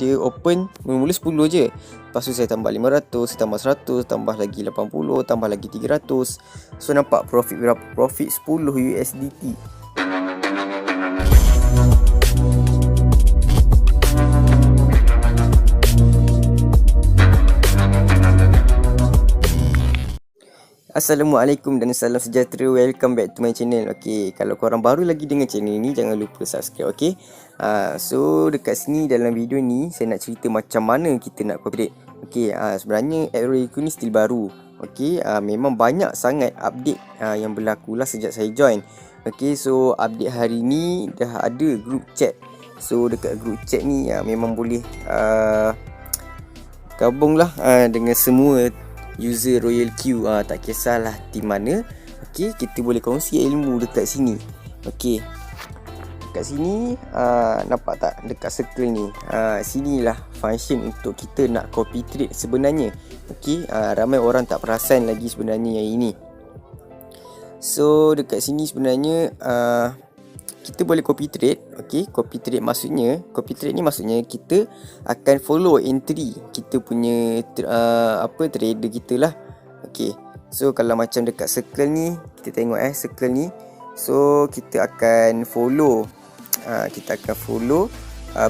dia open mula-mula 10 je. Lepas tu saya tambah 500, tambah 100, tambah lagi 80, tambah lagi 300. So nampak profit berapa? Profit 10 USDT. Assalamualaikum dan salam sejahtera. Welcome back to my channel. Okay, kalau korang baru lagi dengan channel ni, jangan lupa subscribe. Okay, so dekat sini dalam video ni saya nak cerita macam mana kita nak copy trade. Okay, sebenarnya App ni still baru. Okay, memang banyak sangat update yang berlaku lah sejak saya join. Okay, so update hari ni dah ada group chat. So dekat group chat ni memang boleh gabung lah dengan semua user Royal Q. Tak kisahlah team mana. Okey, kita boleh kongsi ilmu dekat sini. Okey, dekat sini nampak tak dekat circle ni, sinilah function untuk kita nak copy trade sebenarnya. Okey, ramai orang tak perasan lagi sebenarnya yang ini. So dekat sini sebenarnya kita boleh copy trade. Okey, copy trade ni maksudnya kita akan follow entry kita punya trader kita lah. Okey, so kalau macam dekat circle ni, kita tengok circle ni. So kita akan follow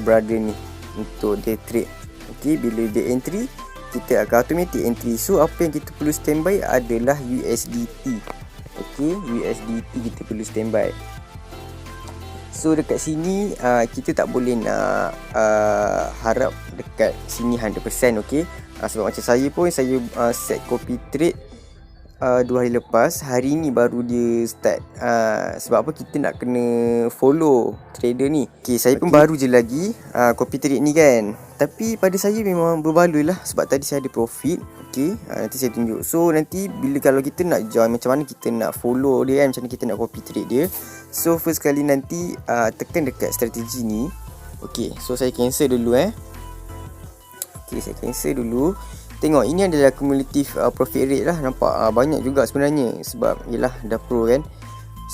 brother ni untuk dia trade. Okey, bila dia entry, kita akan automatic entry. So apa yang kita perlu standby adalah USDT. Okey, USDT kita perlu standby. So dekat sini kita tak boleh nak harap dekat sini 100%. Okay, sebab macam saya pun saya set copy trade 2 hari lepas. Hari ni baru dia start. Sebab apa, kita nak kena follow trader ni. Okay, saya pun baru je lagi copy trade ni kan. Tapi pada saya memang berbaloi lah, sebab tadi saya ada profit. Okay, nanti saya tunjuk. So nanti bila kalau kita nak join, macam mana kita nak follow dia kan, macam mana kita nak copy trade dia. So first kali nanti tekan dekat strategi ni. Okay, so saya cancel dulu Okay, saya cancel dulu. Tengok, ini adalah cumulative profit rate lah. Nampak banyak juga sebenarnya, sebab yelah dah pro kan,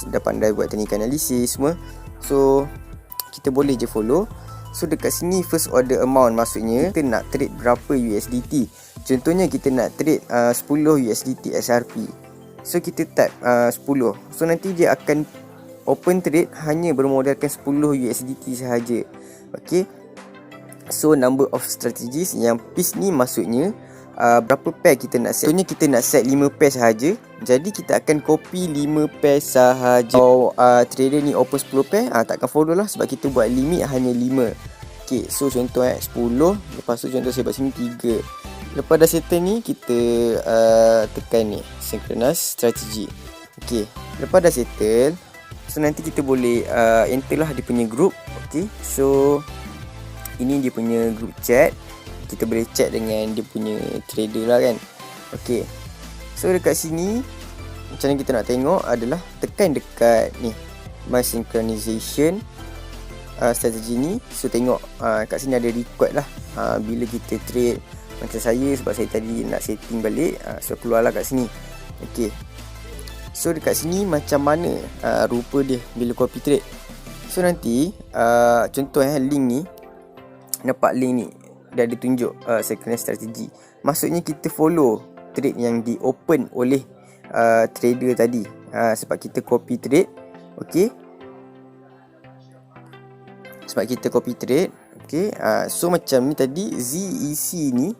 dah pandai buat teknik analisis semua. So kita boleh je follow. So dekat sini first order amount, maksudnya kita nak trade berapa USDT. Contohnya kita nak trade 10 USDT SRP. So kita type 10. So nanti dia akan open trade hanya bermodalkan 10 USDT sahaja. Okay, so number of strategies, yang piece ni maksudnya berapa pair kita nak set. Contohnya kita nak set 5 pair sahaja. Jadi kita akan copy 5 pair sahaja. Kalau trader ni open 10 pair, takkan follow lah, sebab kita buat limit hanya 5. Okay, so contoh 10. Lepas tu contoh saya buat sini 3. Lepas dah settle ni, kita tekan ni synchronous strategy. Okay, lepas dah settle, so nanti kita boleh enter lah dia punya group. Okay, so ini dia punya group chat. Kita boleh chat dengan dia punya trader lah kan. Okay, so dekat sini macam mana kita nak tengok adalah tekan dekat ni my synchronization strategi ni. So tengok kat sini ada record lah bila kita trade. Macam saya, sebab saya tadi nak setting balik, so keluar lah kat sini. Okay, so dekat sini macam mana rupa dia bila copy trade. So nanti contoh link ni, nampak link ni dah ditunjuk synchronous strategy. Maksudnya kita follow trade yang di open oleh trader tadi, sebab kita copy trade. Okay, sebab kita copy trade. Okay, so macam ni tadi ZEC ni.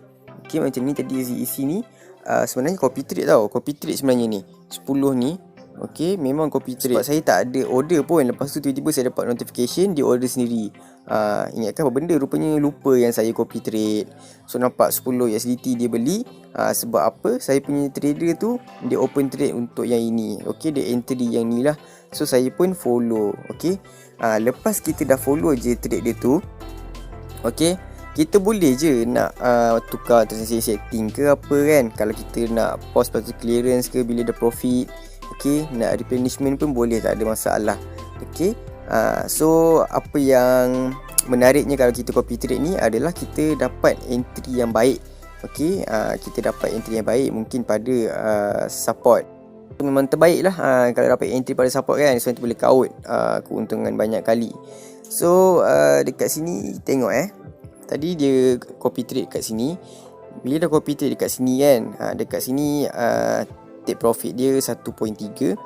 Okay, macam ni tadi ZEC ni sebenarnya copy trade tau. Copy trade sebenarnya ni 10 ni. Okay, memang copy trade. Sebab saya tak ada order pun. Lepas tu tiba-tiba saya dapat notification dia order sendiri. Ingatkan apa benda, rupanya lupa yang saya copy trade. So nampak 10 USDT dia beli. Sebab apa, saya punya trader tu dia open trade untuk yang ini. Okay, dia entry yang ni lah. So saya pun follow. Okay, lepas kita dah follow je trade dia tu, okay, kita boleh je nak tukar transaction setting ke apa kan. Kalau kita nak pause lepas tu clearance ke bila dah profit. Okay, nak replenishment pun boleh, tak ada masalah. Okay, so apa yang menariknya kalau kita copy trade ni adalah kita dapat entry yang baik. Okay, kita dapat entry yang baik mungkin pada support. Memang terbaik lah kalau dapat entry pada support kan. So nanti boleh kaut keuntungan banyak kali. So dekat sini tengok tadi dia copy trade kat sini. Bila dah copy trade dekat sini kan, dekat sini take profit dia 1.3.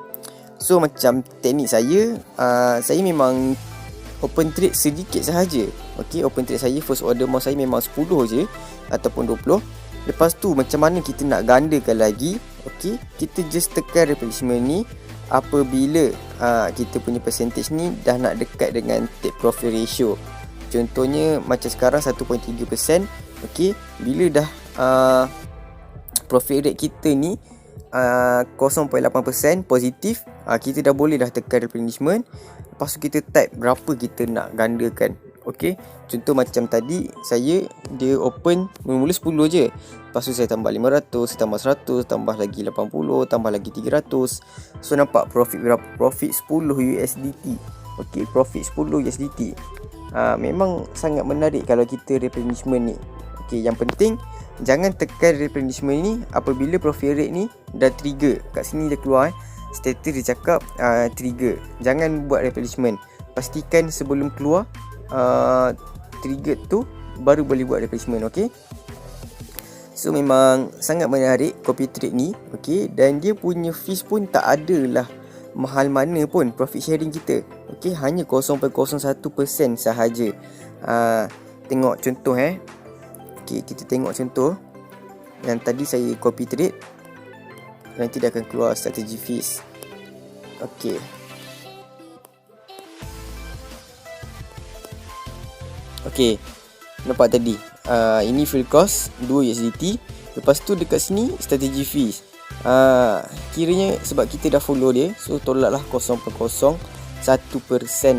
So macam teknik saya memang open trade sedikit sahaja. Okey, open trade saya first order amount saya memang 10 je ataupun 20. Lepas tu macam mana kita nak gandakan lagi? Okey, kita just tekan replenishment ni apabila kita punya percentage ni dah nak dekat dengan take profit ratio. Contohnya macam sekarang 1.3%. Okey, bila dah profit rate kita ni 0.8% positif, kita dah boleh dah tekan replenishment. Lepas tu kita type berapa kita nak gandakan. Okey, contoh macam tadi dia open mula-mula 10 je. Lepas tu saya tambah 500, tambah 100, tambah lagi 80, tambah lagi 300. So nampak profit berapa? Profit 10 USDT. Okey, profit 10 USDT. Memang sangat menarik kalau kita replenishment ni. Okey, yang penting jangan tekan replenishment ni apabila profit rate ni dah trigger. Kat sini dia keluar status dia cakap trigger. Jangan buat replenishment. Pastikan sebelum keluar trigger tu baru boleh buat replenishment. Okey. So memang sangat menarik copy trade ni. Okey, dan dia punya fees pun tak adalah mahal mana pun profit sharing kita. Okey, hanya 0.01% sahaja. Tengok contoh Okey, kita tengok contoh yang tadi saya copy trade. Nanti dia akan keluar strategy fees. Okey. Okey. Nampak tadi. Ini full cost 2 USDT. Lepas tu dekat sini strategy fees. Kiranya sebab kita dah follow dia, so tolaklah 0.01%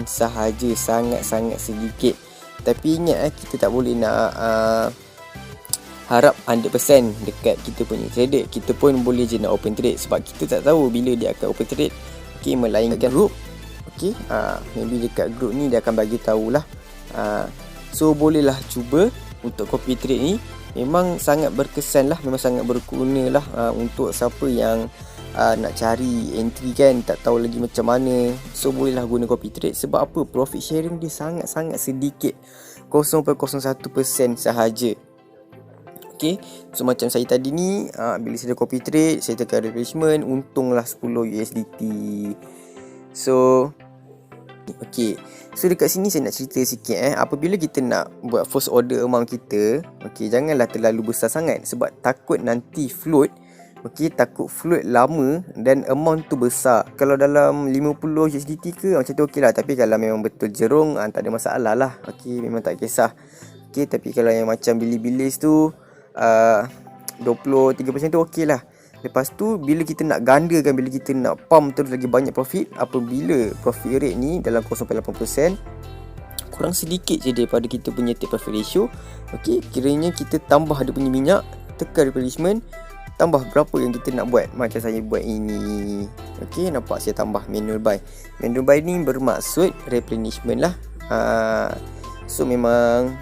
sahaja, sangat-sangat sedikit. Tapi ingat kita tak boleh nak harap 100% dekat kita punya trader. Kita pun boleh je nak open trade sebab kita tak tahu bila dia akan open trade. Okey, melainkan group. Okey, maybe dekat group ni dia akan bagi tahulah. So bolehlah cuba untuk copy trade ni. Memang sangat berkesan lah, memang sangat berguna lah untuk siapa yang nak cari entry kan, tak tahu lagi macam mana. So bolehlah guna copy trade. Sebab apa? Profit sharing dia sangat-sangat sedikit, 0.01% sahaja. Okay, so macam saya tadi ni, bila saya copy trade, saya tekan replenishment, untunglah 10 USDT. So okay, so dekat sini saya nak cerita sikit apabila kita nak buat first order amount kita, okay, janganlah terlalu besar sangat sebab takut nanti float. Okay, takut float lama dan amount tu besar. Kalau dalam 50 USDT ke macam tu okey lah. Tapi kalau memang betul jerung, tak ada masalah lah. Okay, memang tak kisah. Okay, tapi kalau yang macam bilis-bilis tu 20-30% tu okey lah. Lepas tu bila kita nak gandakan, bila kita nak pump terus lagi banyak profit, apabila profit rate ni dalam 0.8%, kurang sedikit je daripada kita punya take profit ratio. Okey, kiranya kita tambah dia punya minyak, tekan replenishment, tambah berapa yang kita nak buat. Macam saya buat ini. Okey, nampak saya tambah manual buy. Manual buy ni bermaksud replenishment lah. So memang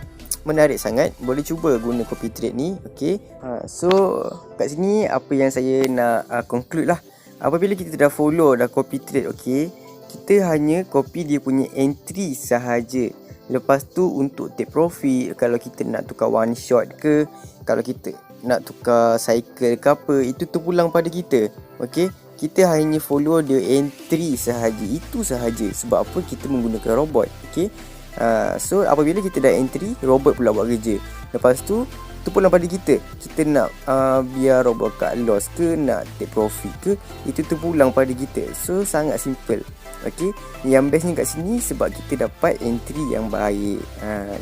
menarik sangat. Boleh cuba guna copy trade ni. Okay, so kat sini apa yang saya nak conclude lah. Apabila kita dah follow dah copy trade, okay, kita hanya copy dia punya entry sahaja. Lepas tu untuk take profit, kalau kita nak tukar one shot ke, kalau kita nak tukar cycle ke apa, itu terpulang pada kita. Okay, kita hanya follow dia entry sahaja. Itu sahaja. Sebab apa? Kita menggunakan robot. Okay, so apabila kita dah entry, robot pula buat kerja. Lepas tu pulang pada kita. Kita nak biar robot cut loss ke, nak take profit ke, itu terpulang pada kita. So sangat simple. Okay, yang bestnya kat sini sebab kita dapat entry yang baik.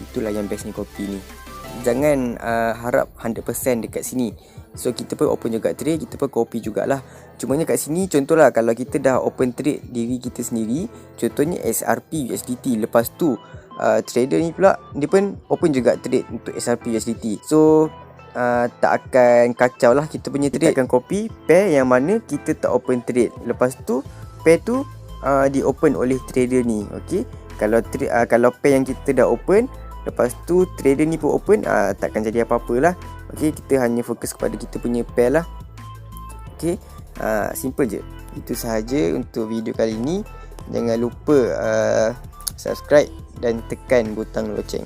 Itulah yang bestnya copy ni. Jangan harap 100% dekat sini. So kita pun open juga trade, kita pun copy jugalah. Cumanya kat sini contohlah, kalau kita dah open trade diri kita sendiri, contohnya SRP USDT, lepas tu trader ni pula dia pun open juga trade untuk SRP USDT. So tak akan kacau lah kita punya trade. Kita akan copy pair yang mana kita tak open trade. Lepas tu pair tu di open oleh trader ni. Okay, kalau pair yang kita dah open, lepas tu trader ni pun open, takkan jadi apa-apa lah. Okay, kita hanya fokus kepada kita punya pair lah. Okay, simple je. Itu sahaja untuk video kali ni. Jangan lupa subscribe dan tekan butang loceng.